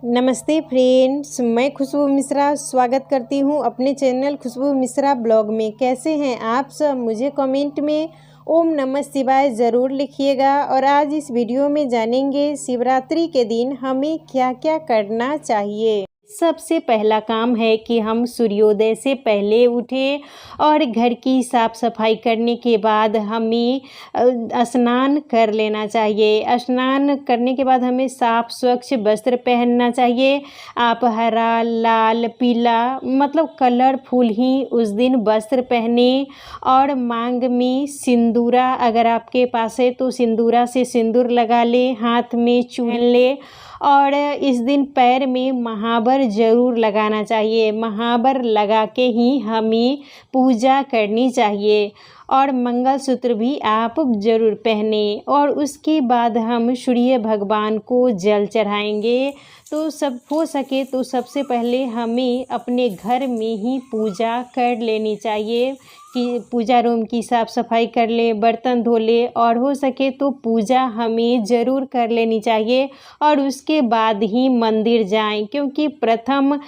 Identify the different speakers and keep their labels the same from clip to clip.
Speaker 1: नमस्ते फ्रेंड्स, मैं खुशबू मिश्रा स्वागत करती हूं अपने चैनल खुशबू मिश्रा ब्लॉग में। कैसे हैं आप सब? मुझे कमेंट में ओम नमः शिवाय ज़रूर लिखिएगा। और आज इस वीडियो में जानेंगे शिवरात्रि के दिन हमें क्या क्या करना चाहिए। सबसे पहला काम है कि हम सूर्योदय से पहले उठें और घर की साफ़ सफाई करने के बाद हमें स्नान कर लेना चाहिए। स्नान करने के बाद हमें साफ़ स्वच्छ वस्त्र पहनना चाहिए। आप हरा, लाल, पीला मतलब कलरफुल ही उस दिन वस्त्र पहने और मांग में सिंदूरा अगर आपके पास है तो सिंदूरा से सिंदूर लगा ले, हाथ में चून ले और इस दिन पैर में महावर ज़रूर लगाना चाहिए। महावर लगा के ही हमें पूजा करनी चाहिए और मंगलसूत्र भी आप ज़रूर पहने। और उसके बाद हम सूर्य भगवान को जल चढ़ाएंगे। तो सब हो सके तो सबसे पहले हमें अपने घर में ही पूजा कर लेनी चाहिए कि पूजा रूम की साफ़ सफाई कर ले, बर्तन धो ले और हो सके तो पूजा हमें ज़रूर कर लेनी चाहिए और उसके बाद ही मंदिर जाएं, क्योंकि प्रथम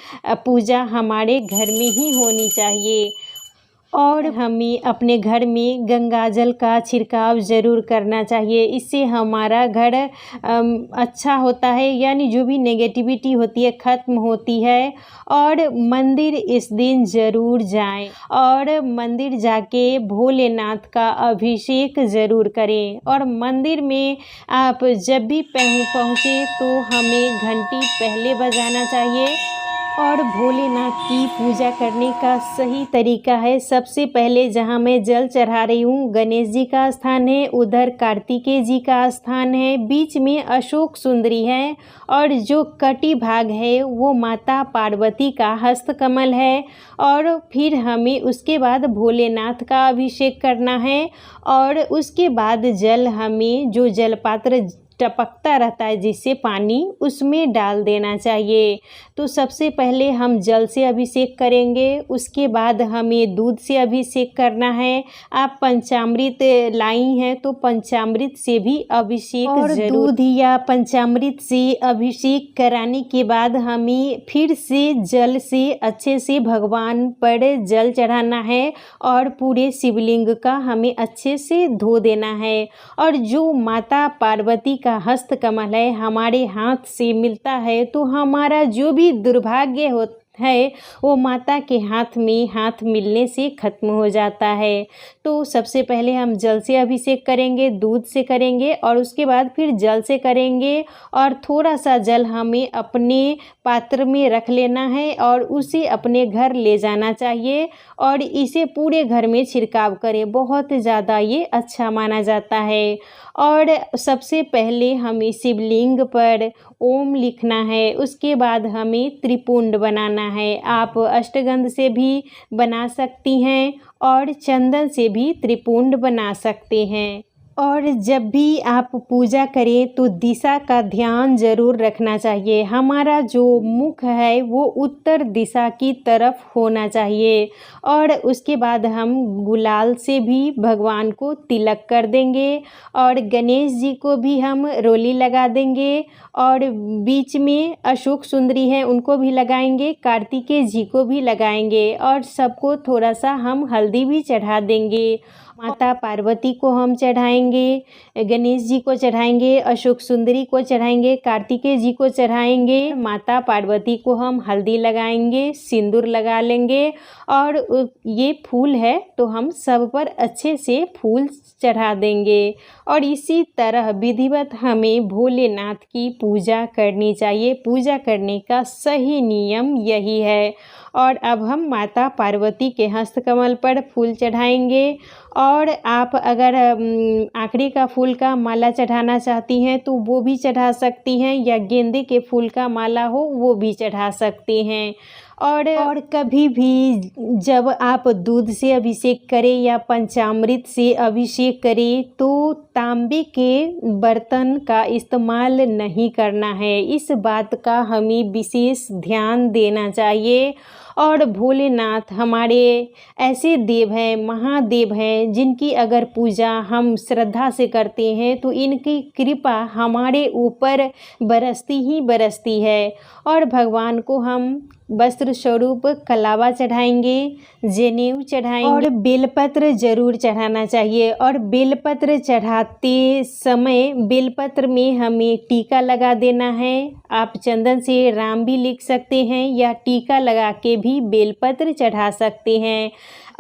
Speaker 1: पूजा हमारे घर में ही होनी चाहिए। और हमें अपने घर में गंगा जल का छिड़काव ज़रूर करना चाहिए। इससे हमारा घर अच्छा होता है, यानी जो भी नेगेटिविटी होती है ख़त्म होती है। और मंदिर इस दिन ज़रूर जाएं और मंदिर जाके भोलेनाथ का अभिषेक ज़रूर करें। और मंदिर में आप जब भी पहुँचे तो हमें घंटी पहले बजाना चाहिए। और भोलेनाथ की पूजा करने का सही तरीका है, सबसे पहले जहाँ मैं जल चढ़ा रही हूँ गणेश जी का स्थान है, उधर कार्तिकेय जी का स्थान है, बीच में अशोक सुंदरी है और जो कटी भाग है वो माता पार्वती का हस्तकमल है। और फिर हमें उसके बाद भोलेनाथ का अभिषेक करना है और उसके बाद जल हमें जो जलपात्र टपकता रहता है जिससे पानी उसमें डाल देना चाहिए। तो सबसे पहले हम जल से अभिषेक करेंगे, उसके बाद हमें दूध से अभिषेक करना है। आप पंचामृत लाई हैं तो पंचामृत से भी अभिषेक और दूध या पंचामृत से अभिषेक कराने के बाद हमें फिर से जल से अच्छे से भगवान पर जल चढ़ाना है और पूरे शिवलिंग का हमें अच्छे से धो देना है। और जो माता पार्वती का हस्तकमल है हमारे हाथ से मिलता है तो हमारा जो भी दुर्भाग्य होता है वो माता के हाथ मिलने से ख़त्म हो जाता है। तो सबसे पहले हम जल से अभिषेक करेंगे, दूध से करेंगे और उसके बाद फिर जल से करेंगे। और थोड़ा सा जल हमें अपने पात्र में रख लेना है और उसे अपने घर ले जाना चाहिए और इसे पूरे घर में छिड़काव करें, बहुत ज़्यादा ये अच्छा माना जाता है। और सबसे पहले हमें शिवलिंग पर ओम लिखना है, उसके बाद हमें त्रिपुंड बनाना है। आप अष्टगंध से भी बना सकती हैं और चंदन से भी त्रिपुंड बना सकते हैं। और जब भी आप पूजा करें तो दिशा का ध्यान ज़रूर रखना चाहिए। हमारा जो मुख है वो उत्तर दिशा की तरफ होना चाहिए। और उसके बाद हम गुलाल से भी भगवान को तिलक कर देंगे और गणेश जी को भी हम रोली लगा देंगे और बीच में अशोक सुंदरी है उनको भी लगाएंगे, कार्तिकेय जी को भी लगाएंगे और सबको थोड़ा सा हम हल्दी भी चढ़ा देंगे। माता पार्वती को हम चढ़ाएंगे, गणेश जी को चढ़ाएंगे, अशोक सुंदरी को चढ़ाएंगे, कार्तिकेय जी को चढ़ाएंगे। माता पार्वती को हम हल्दी लगाएंगे, सिंदूर लगा लेंगे और ये फूल है तो हम सब पर अच्छे से फूल चढ़ा देंगे। और इसी तरह विधिवत हमें भोलेनाथ की पूजा करनी चाहिए। पूजा करने का सही नियम यही है। और अब हम माता पार्वती के हस्तकमल पर फूल चढ़ाएंगे। और आप अगर आखिरी का फूल का माला चढ़ाना चाहती हैं तो वो भी चढ़ा सकती हैं, या गेंदे के फूल का माला हो वो भी चढ़ा सकती हैं। और कभी भी जब आप दूध से अभिषेक करें या पंचामृत से अभिषेक करें तो तांबे के बर्तन का इस्तेमाल नहीं करना है। इस बात का हमें विशेष ध्यान देना चाहिए। और भोलेनाथ हमारे ऐसे देव हैं, महादेव हैं, जिनकी अगर पूजा हम श्रद्धा से करते हैं तो इनकी कृपा हमारे ऊपर बरसती ही बरसती है। और भगवान को हम वस्त्र स्वरूप कलावा चढ़ाएंगे, जनेऊ चढ़ाएंगे और बेलपत्र जरूर चढ़ाना चाहिए। और बेलपत्र चढ़ाते समय बेलपत्र में हमें टीका लगा देना है। आप चंदन से राम भी लिख सकते हैं या टीका लगा के भी बेलपत्र चढ़ा सकते हैं।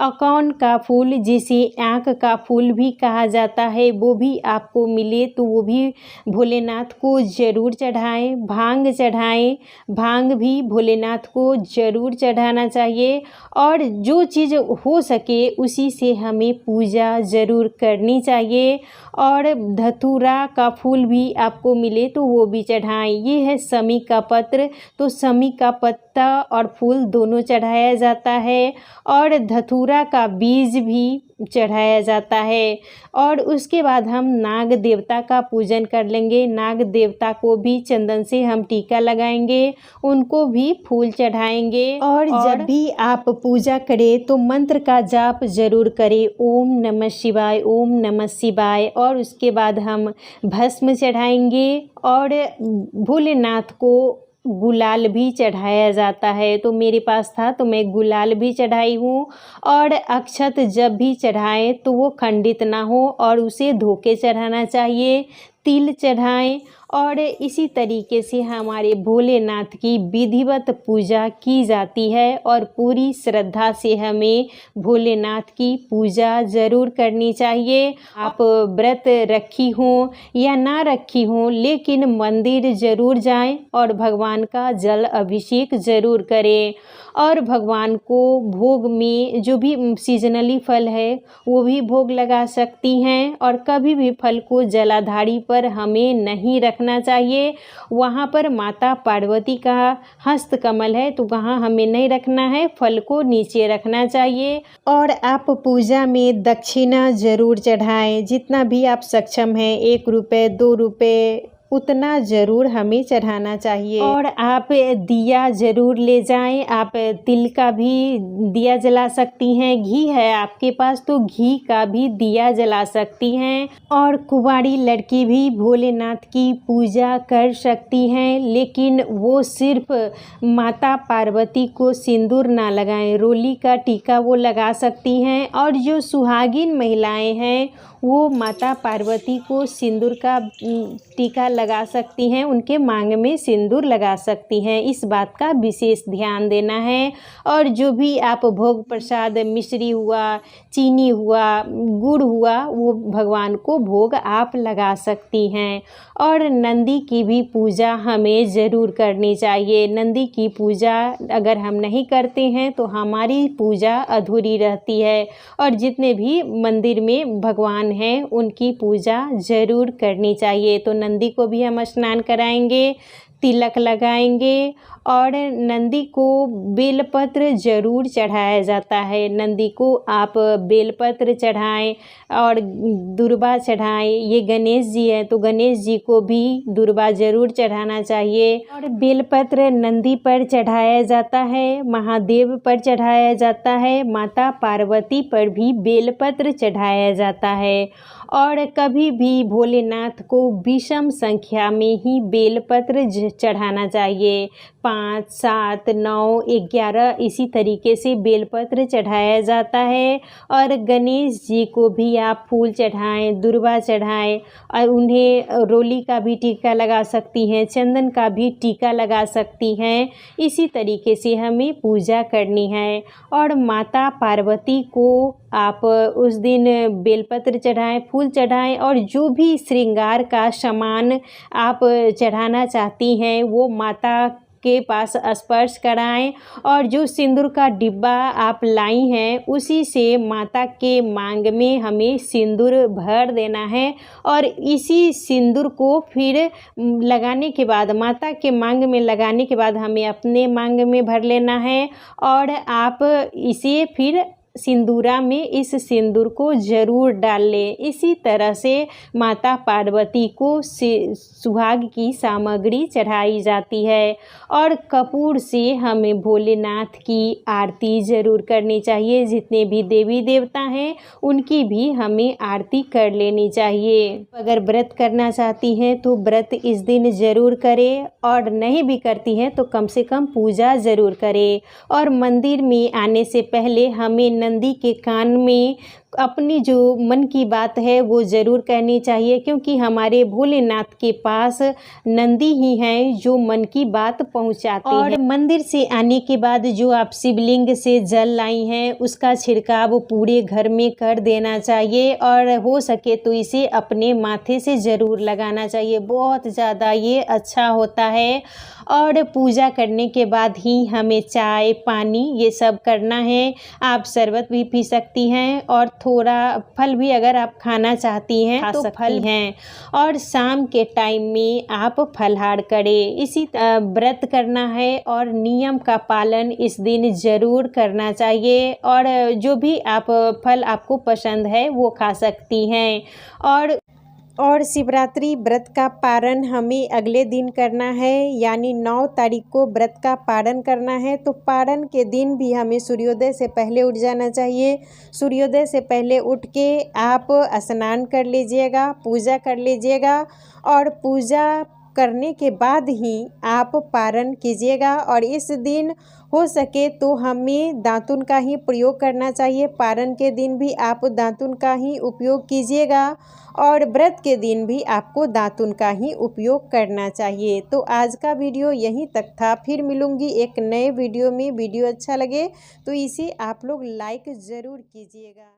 Speaker 1: अकौन का फूल, जिसे आँख का फूल भी कहा जाता है, वो भी आपको मिले तो वो भी भोलेनाथ को ज़रूर चढ़ाएं। भांग चढ़ाएं, भांग भी भोलेनाथ को ज़रूर चढ़ाना चाहिए। और जो चीज़ हो सके उसी से हमें पूजा ज़रूर करनी चाहिए। और धतूरा का फूल भी आपको मिले तो वो भी चढ़ाएं। ये है समी का पत्र, तो समी का पत्ता और फूल दोनों चढ़ाया जाता है। और धतूरा का बीज भी चढ़ाया जाता है। और उसके बाद हम नाग देवता का पूजन कर लेंगे। नाग देवता को भी चंदन से हम टीका लगाएंगे, उनको भी फूल चढ़ाएंगे। और जब भी आप पूजा करें तो मंत्र का जाप जरूर करें, ओम नमः शिवाय, ओम नमः शिवाय। और उसके बाद हम भस्म चढ़ाएंगे। और भोलेनाथ को गुलाल भी चढ़ाया जाता है, तो मेरे पास था तो मैं गुलाल भी चढ़ाई हूँ। और अक्षत जब भी चढ़ाएं तो वो खंडित ना हो और उसे धो के चढ़ाना चाहिए। तिल चढ़ाएं। और इसी तरीके से हमारे भोलेनाथ की विधिवत पूजा की जाती है। और पूरी श्रद्धा से हमें भोलेनाथ की पूजा ज़रूर करनी चाहिए। आप व्रत रखी हों या ना रखी हों, लेकिन मंदिर ज़रूर जाएं और भगवान का जल अभिषेक ज़रूर करें। और भगवान को भोग में जो भी सीजनली फल है वो भी भोग लगा सकती हैं। और कभी भी फल को जलाधारी पर हमें नहीं रखना चाहिए। वहाँ पर माता पार्वती का हस्त कमल है तो वहाँ हमें नहीं रखना है, फल को नीचे रखना चाहिए। और आप पूजा में दक्षिणा ज़रूर चढ़ाएं, जितना भी आप सक्षम हैं, 1 रुपये 2 रुपये उतना ज़रूर हमें चढ़ाना चाहिए। और आप दिया ज़रूर ले जाएं। आप तिल का भी दिया जला सकती हैं, घी है आपके पास तो घी का भी दिया जला सकती हैं। और कुंवारी लड़की भी भोलेनाथ की पूजा कर सकती हैं, लेकिन वो सिर्फ माता पार्वती को सिंदूर ना लगाएं, रोली का टीका वो लगा सकती हैं। और जो सुहागिन महिलाएं हैं वो माता पार्वती को सिंदूर का टीका लगा सकती हैं, उनके मांग में सिंदूर लगा सकती हैं। इस बात का विशेष ध्यान देना है। और जो भी आप भोग प्रसाद, मिश्री हुआ, चीनी हुआ, गुड़ हुआ, वो भगवान को भोग आप लगा सकती हैं। और नंदी की भी पूजा हमें ज़रूर करनी चाहिए। नंदी की पूजा अगर हम नहीं करते हैं तो हमारी पूजा अधूरी रहती है। और जितने भी मंदिर में भगवान हैं उनकी पूजा ज़रूर करनी चाहिए। तो नंदी को भी हम स्नान कराएंगे, तिलक लगाएंगे। और नंदी को बेलपत्र ज़रूर चढ़ाया जाता है। नंदी को आप बेलपत्र चढ़ाएं और दुर्बा चढ़ाएं। ये गणेश जी हैं तो गणेश जी को भी दुर्बा ज़रूर चढ़ाना चाहिए। और बेलपत्र नंदी पर चढ़ाया जाता है, महादेव पर चढ़ाया जाता है, माता पार्वती पर भी बेलपत्र चढ़ाया जाता है। और कभी भी भोलेनाथ को विषम संख्या में ही बेलपत्र चढ़ाना चाहिए। 5, 7, 9, 11 इसी तरीके से बेलपत्र चढ़ाया जाता है। और गणेश जी को भी आप फूल चढ़ाएं, दुर्वा चढ़ाएं। और उन्हें रोली का भी टीका लगा सकती हैं, चंदन का भी टीका लगा सकती हैं। इसी तरीके से हमें पूजा करनी है। और माता पार्वती को आप उस दिन बेलपत्र चढ़ाएं, फूल चढ़ाएं। और जो भी श्रृंगार का सामान आप चढ़ाना चाहती हैं वो माता के पास स्पर्श कराएं और जो सिंदूर का डिब्बा आप लाई हैं उसी से माता के मांग में हमें सिंदूर भर देना है। और इसी सिंदूर को फिर लगाने के बाद, माता के मांग में लगाने के बाद हमें अपने मांग में भर लेना है। और आप इसे फिर सिंदूरा में इस सिंदूर को ज़रूर डाल लें। इसी तरह से माता पार्वती को सुहाग की सामग्री चढ़ाई जाती है। और कपूर से हमें भोलेनाथ की आरती ज़रूर करनी चाहिए। जितने भी देवी देवता हैं उनकी भी हमें आरती कर लेनी चाहिए। अगर व्रत करना चाहती हैं तो व्रत इस दिन ज़रूर करें, और नहीं भी करती हैं तो कम से कम पूजा ज़रूर करें। और मंदिर में आने से पहले हमें नंदी के कान में अपनी जो मन की बात है वो ज़रूर कहनी चाहिए, क्योंकि हमारे भोलेनाथ के पास नंदी ही हैं जो मन की बात पहुंचाते हैं। और मंदिर से आने के बाद जो आप शिवलिंग से जल लाई हैं उसका छिड़काव पूरे घर में कर देना चाहिए, और हो सके तो इसे अपने माथे से ज़रूर लगाना चाहिए। बहुत ज़्यादा ये अच्छा होता है। और पूजा करने के बाद ही हमें चाय पानी ये सब करना है। आप शरबत भी पी सकती हैं, और थोड़ा फल भी अगर आप खाना चाहती हैं तो फल हैं। और शाम के टाइम में आप फलाहार करें। इसी व्रत करना है और नियम का पालन इस दिन ज़रूर करना चाहिए। और जो भी आप फल आपको पसंद है वो खा सकती हैं। और शिवरात्रि व्रत का पारण हमें अगले दिन करना है, यानी 9 तारीख को व्रत का पारण करना है। तो पारण के दिन भी हमें सूर्योदय से पहले उठ जाना चाहिए। सूर्योदय से पहले उठ के आप स्नान कर लीजिएगा, पूजा कर लीजिएगा, और पूजा करने के बाद ही आप पारण कीजिएगा। और इस दिन हो सके तो हमें दातुन का ही प्रयोग करना चाहिए। पारण के दिन भी आप दातुन का ही उपयोग कीजिएगा, और व्रत के दिन भी आपको दातुन का ही उपयोग करना चाहिए। तो आज का वीडियो यहीं तक था। फिर मिलूँगी एक नए वीडियो में। वीडियो अच्छा लगे तो इसे आप लोग लाइक ज़रूर कीजिएगा।